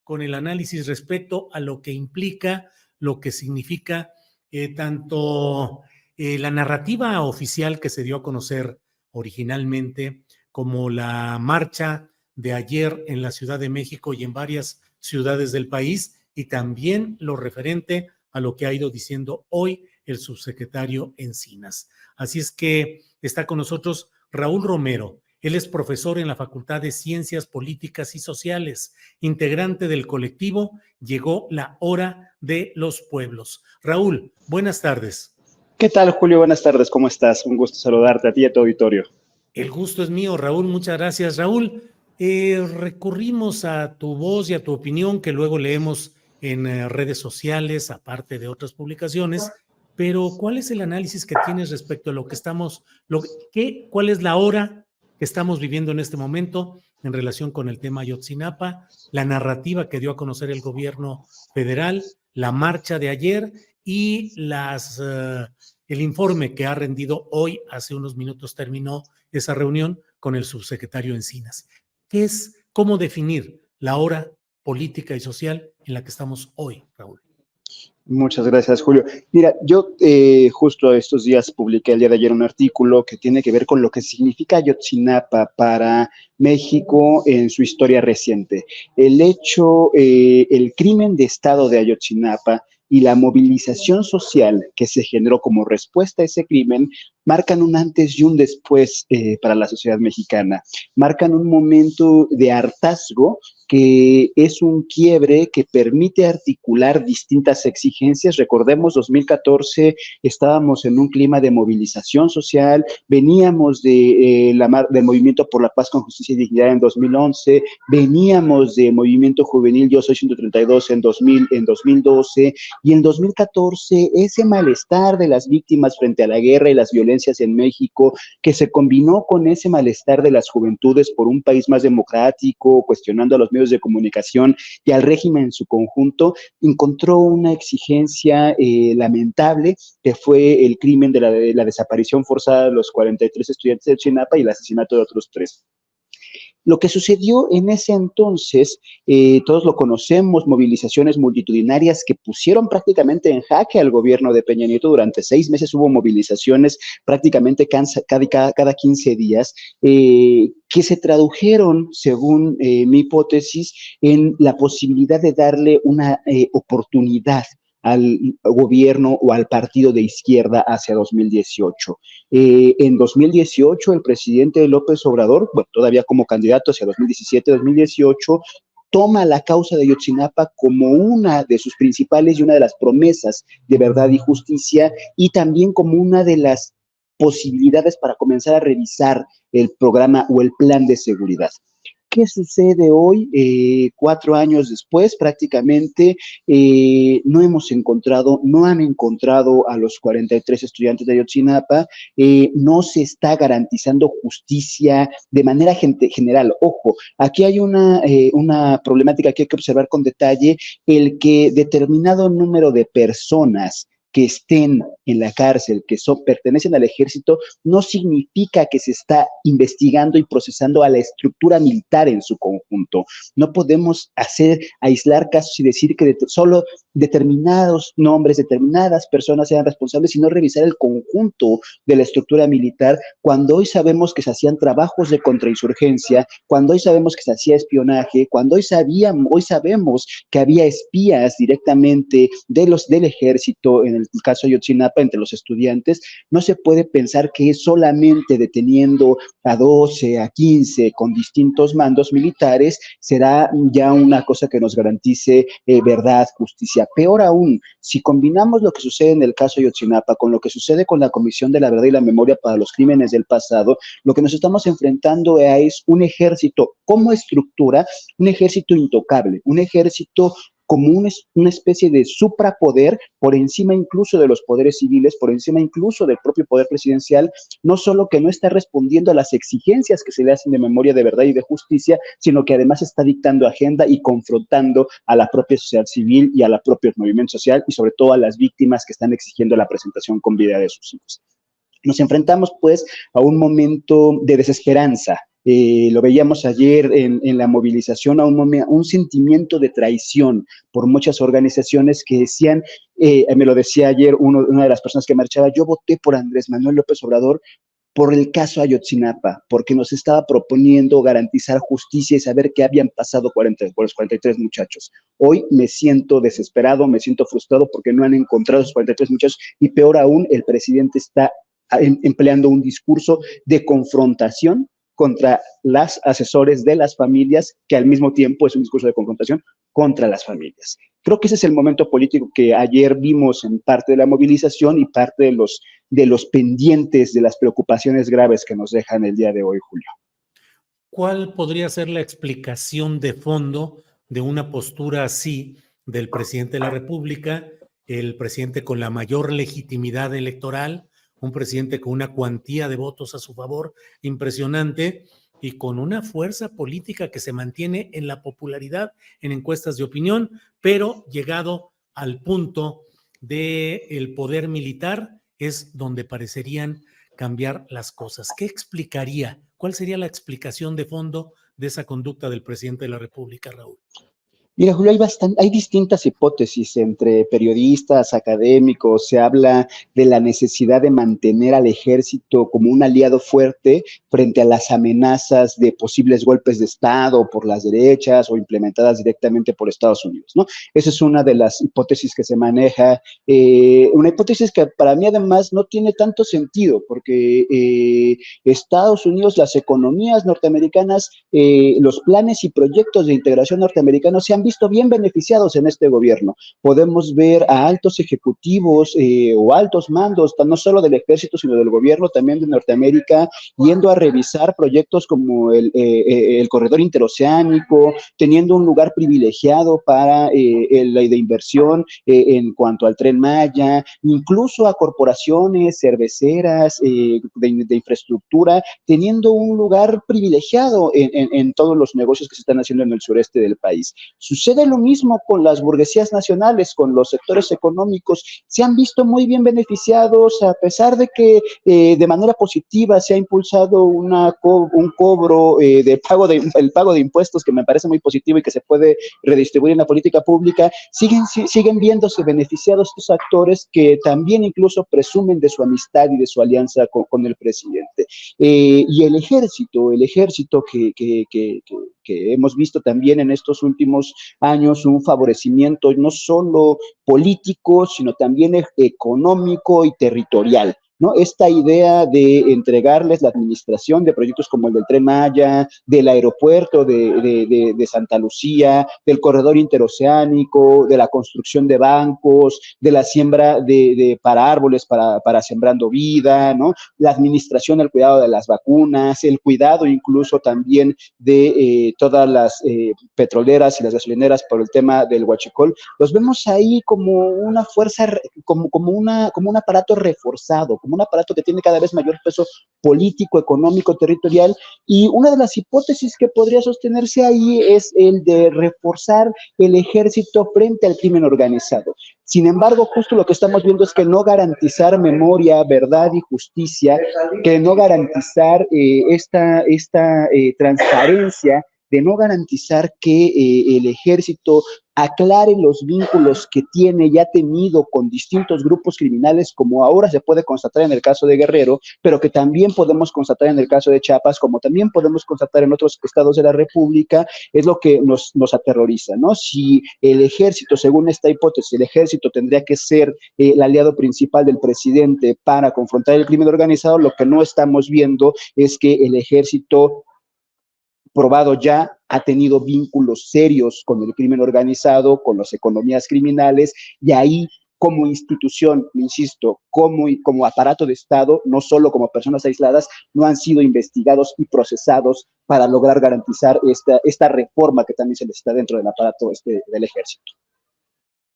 con el análisis respecto a lo que implica, lo que significa tanto la narrativa oficial que se dio a conocer originalmente, como la marcha de ayer en la Ciudad de México y en varias ciudades del país, y también lo referente a lo que ha ido diciendo hoy el subsecretario Encinas. Así es que está con nosotros Raúl Romero. Él es profesor en la Facultad de Ciencias Políticas y Sociales, integrante del colectivo Llegó la Hora de los Pueblos. Raúl, buenas tardes. ¿Qué tal, Julio? Buenas tardes, ¿cómo estás? Un gusto saludarte a ti y a tu auditorio. El gusto es mío, Raúl, muchas gracias. Raúl, recurrimos a tu voz y a tu opinión, que luego leemos en redes sociales, aparte de otras publicaciones, pero ¿cuál es el análisis que tienes respecto a lo que estamos, cuál es la hora que estamos viviendo en este momento en relación con el tema Ayotzinapa, la narrativa que dio a conocer el gobierno federal, la marcha de ayer y el informe que ha rendido hoy, hace unos minutos terminó esa reunión con el subsecretario Encinas? ¿Cómo definir la hora política y social en la que estamos hoy, Raúl? Muchas gracias, Julio. Mira, yo justo estos días publiqué el día de ayer un artículo que tiene que ver con lo que significa Ayotzinapa para México en su historia reciente. El crimen de Estado de Ayotzinapa y la movilización social que se generó como respuesta a ese crimen marcan un antes y un después para la sociedad mexicana. Marcan un momento de hartazgo que es un quiebre que permite articular distintas exigencias. Recordemos, 2014 estábamos en un clima de movilización social, veníamos del Movimiento por la Paz con Justicia y Dignidad en 2011, veníamos de Movimiento Juvenil Yo Soy 132 en 2012, y en 2014 ese malestar de las víctimas frente a la guerra y las violencias en México, que se combinó con ese malestar de las juventudes por un país más democrático, cuestionando a los medios de comunicación y al régimen en su conjunto, encontró una exigencia lamentable, que fue el crimen de la desaparición forzada de los 43 estudiantes de Chinapa y el asesinato de otros 3. Lo que sucedió en ese entonces, todos lo conocemos, movilizaciones multitudinarias que pusieron prácticamente en jaque al gobierno de Peña Nieto. Durante 6 meses hubo movilizaciones prácticamente cada 15 días, que se tradujeron, según mi hipótesis, en la posibilidad de darle una oportunidad al gobierno o al partido de izquierda hacia 2018. En 2018, el presidente López Obrador, bueno, todavía como candidato hacia 2017-2018, toma la causa de Ayotzinapa como una de sus principales y una de las promesas de verdad y justicia, y también como una de las posibilidades para comenzar a revisar el programa o el plan de seguridad. ¿Qué sucede hoy? 4 años después, prácticamente, no han encontrado a los 43 estudiantes de Ayotzinapa, no se está garantizando justicia de manera general. Ojo, aquí hay una problemática que hay que observar con detalle: el que determinado número de personas que estén en la cárcel, que pertenecen al ejército, no significa que se está investigando y procesando a la estructura militar en su conjunto. No podemos aislar casos y decir que solo determinados nombres, determinadas personas sean responsables, sino revisar el conjunto de la estructura militar, cuando hoy sabemos que se hacían trabajos de contrainsurgencia, cuando hoy sabemos que se hacía espionaje, cuando hoy sabemos que había espías directamente del ejército, en el caso de Ayotzinapa, entre los estudiantes. No se puede pensar que es solamente deteniendo a 12, a 15 con distintos mandos militares será ya una cosa que nos garantice verdad, justicia. Peor aún, si combinamos lo que sucede en el caso de Ayotzinapa con lo que sucede con la Comisión de la Verdad y la Memoria para los Crímenes del Pasado, lo que nos estamos enfrentando es un ejército como estructura, un ejército intocable, un ejército como una especie de suprapoder por encima incluso de los poderes civiles, por encima incluso del propio poder presidencial, no solo que no está respondiendo a las exigencias que se le hacen de memoria, de verdad y de justicia, sino que además está dictando agenda y confrontando a la propia sociedad civil y a la propia movimiento social, y sobre todo a las víctimas que están exigiendo la presentación con vida de sus hijos. Nos enfrentamos, pues, a un momento de desesperanza lo veíamos ayer en la movilización, a un sentimiento de traición por muchas organizaciones que decían, me lo decía ayer una de las personas que marchaba, yo voté por Andrés Manuel López Obrador por el caso Ayotzinapa, porque nos estaba proponiendo garantizar justicia y saber qué habían pasado por los 43 muchachos. Hoy me siento desesperado, me siento frustrado porque no han encontrado a esos 43 muchachos y peor aún, el presidente está empleando un discurso de confrontación contra las asesores de las familias, que al mismo tiempo es un discurso de confrontación contra las familias. Creo que ese es el momento político que ayer vimos en parte de la movilización y parte de los pendientes, de las preocupaciones graves que nos dejan el día de hoy, Julio. ¿Cuál podría ser la explicación de fondo de una postura así del presidente de la República, el presidente con la mayor legitimidad electoral, un presidente con una cuantía de votos a su favor impresionante y con una fuerza política que se mantiene en la popularidad en encuestas de opinión, pero llegado al punto del poder militar es donde parecerían cambiar las cosas? ¿Qué explicaría? ¿Cuál sería la explicación de fondo de esa conducta del presidente de la República, Raúl? Mira, Julio, hay distintas hipótesis entre periodistas, académicos. Se habla de la necesidad de mantener al ejército como un aliado fuerte frente a las amenazas de posibles golpes de Estado por las derechas o implementadas directamente por Estados Unidos, ¿no? Esa es una de las hipótesis que se maneja. Una hipótesis que para mí además no tiene tanto sentido, porque Estados Unidos, las economías norteamericanas, los planes y proyectos de integración norteamericanos se han visto bien beneficiados en este gobierno. Podemos ver a altos ejecutivos o altos mandos, no solo del ejército, sino del gobierno también de Norteamérica, yendo a revisar proyectos como el corredor interoceánico, teniendo un lugar privilegiado para la de inversión en cuanto al Tren Maya, incluso a corporaciones cerveceras de infraestructura, teniendo un lugar privilegiado en todos los negocios que se están haciendo en el sureste del país. Sucede lo mismo con las burguesías nacionales, con los sectores económicos. Se han visto muy bien beneficiados, a pesar de que de manera positiva se ha impulsado un cobro el pago de impuestos, que me parece muy positivo y que se puede redistribuir en la política pública. Siguen viéndose beneficiados estos actores que también incluso presumen de su amistad y de su alianza con el presidente. Y el ejército que hemos visto también en estos últimos años un favorecimiento no solo político, sino también económico y territorial, ¿no? Esta idea de entregarles la administración de proyectos como el del Tren Maya, del aeropuerto de Santa Lucía, del corredor interoceánico, de la construcción de bancos, de la siembra para árboles, para Sembrando Vida, ¿no? La administración, el cuidado de las vacunas, el cuidado incluso también de todas las petroleras y las gasolineras por el tema del huachicol. Los vemos ahí como una fuerza, como un aparato reforzado, como un aparato que tiene cada vez mayor peso político, económico, territorial, y una de las hipótesis que podría sostenerse ahí es el de reforzar el ejército frente al crimen organizado. Sin embargo, justo lo que estamos viendo es que no garantizar memoria, verdad y justicia, que no garantizar esta transparencia, de no garantizar que el ejército aclare los vínculos que tiene y ha tenido con distintos grupos criminales, como ahora se puede constatar en el caso de Guerrero, pero que también podemos constatar en el caso de Chiapas, como también podemos constatar en otros estados de la República. Es lo que nos aterroriza, ¿no? Si el ejército, según esta hipótesis, el ejército tendría que ser el aliado principal del presidente para confrontar el crimen organizado, lo que no estamos viendo es que el ejército, probado ya, ha tenido vínculos serios con el crimen organizado, con las economías criminales, y ahí como institución, insisto, como aparato de Estado, no solo como personas aisladas, no han sido investigados y procesados para lograr garantizar esta reforma que también se necesita dentro del aparato del ejército.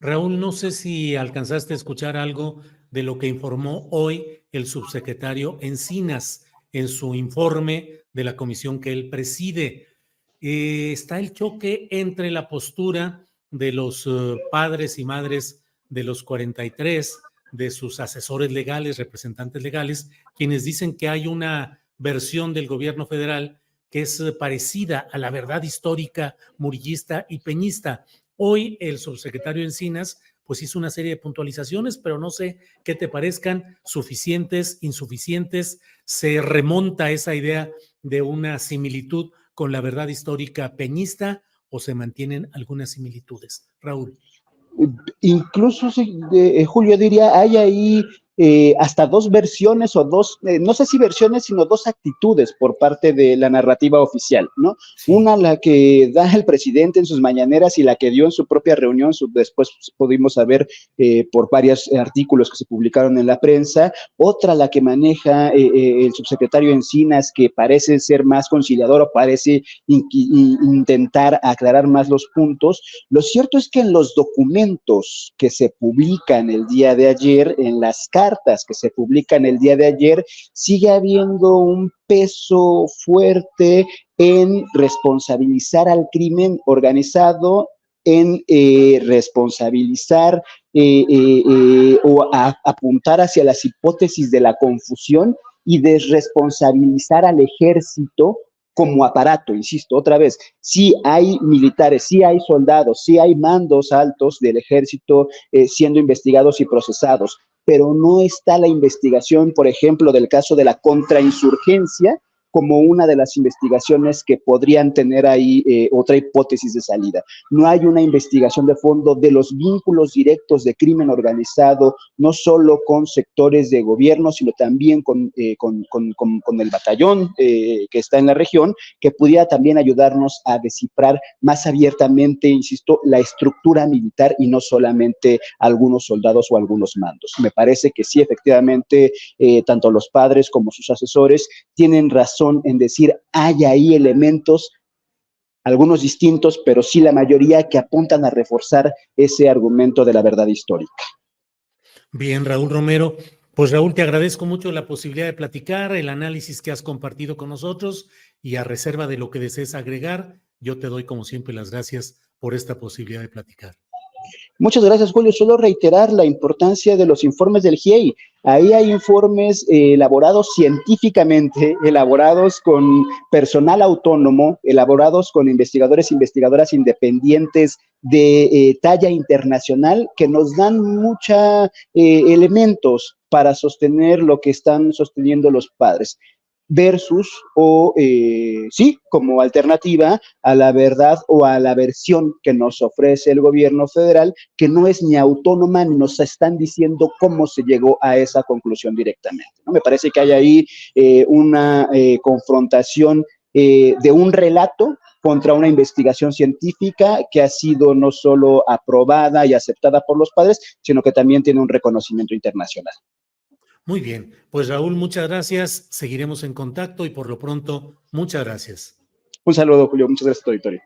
Raúl, no sé si alcanzaste a escuchar algo de lo que informó hoy el subsecretario Encinas en su informe de la comisión que él preside. Está el choque entre la postura de los padres y madres de los 43, de sus asesores legales, representantes legales, quienes dicen que hay una versión del gobierno federal que es parecida a la verdad histórica murillista y peñista. Hoy el subsecretario Encinas pues hizo una serie de puntualizaciones, pero no sé qué te parezcan suficientes, insuficientes. Se remonta a esa idea de una similitud con la verdad histórica peñista o se mantienen algunas similitudes. Raúl. Incluso, Julio, diría, hay ahí hasta dos versiones o dos, no sé si versiones, sino dos actitudes por parte de la narrativa oficial, ¿no? Sí. Una, la que da el presidente en sus mañaneras y la que dio en su propia reunión, después pudimos saber por varios artículos que se publicaron en la prensa. Otra, la que maneja el subsecretario Encinas, que parece ser más conciliador o parece intentar aclarar más los puntos. Lo cierto es que en los documentos que se publican el día de ayer, en las cartas que se publican el día de ayer, sigue habiendo un peso fuerte en responsabilizar al crimen organizado, en responsabilizar o apuntar hacia las hipótesis de la confusión y desresponsabilizar al ejército como aparato, insisto, otra vez, sí hay militares, sí hay soldados, sí hay mandos altos del ejército siendo investigados y procesados, pero no está la investigación, por ejemplo, del caso de la contrainsurgencia, como una de las investigaciones que podrían tener ahí otra hipótesis de salida. No hay una investigación de fondo de los vínculos directos de crimen organizado, no solo con sectores de gobierno, sino también con el batallón que está en la región, que pudiera también ayudarnos a descifrar más abiertamente, insisto, la estructura militar y no solamente algunos soldados o algunos mandos. Me parece que sí, efectivamente, tanto los padres como sus asesores tienen razón en decir, hay ahí elementos, algunos distintos, pero sí la mayoría que apuntan a reforzar ese argumento de la verdad histórica. Bien, Raúl Romero. Pues Raúl, te agradezco mucho la posibilidad de platicar, el análisis que has compartido con nosotros y a reserva de lo que desees agregar, yo te doy como siempre las gracias por esta posibilidad de platicar. Muchas gracias, Julio. Solo reiterar la importancia de los informes del GIEI. Ahí hay informes elaborados científicamente, elaborados con personal autónomo, elaborados con investigadores e investigadoras independientes de talla internacional que nos dan muchos elementos para sostener lo que están sosteniendo los padres versus sí, como alternativa a la verdad o a la versión que nos ofrece el gobierno federal, que no es ni autónoma ni nos están diciendo cómo se llegó a esa conclusión directamente, ¿no? Me parece que hay ahí una confrontación de un relato contra una investigación científica que ha sido no solo aprobada y aceptada por los padres, sino que también tiene un reconocimiento internacional. Muy bien, pues Raúl, muchas gracias, seguiremos en contacto y por lo pronto, muchas gracias. Un saludo, Julio, muchas gracias a tu auditorio.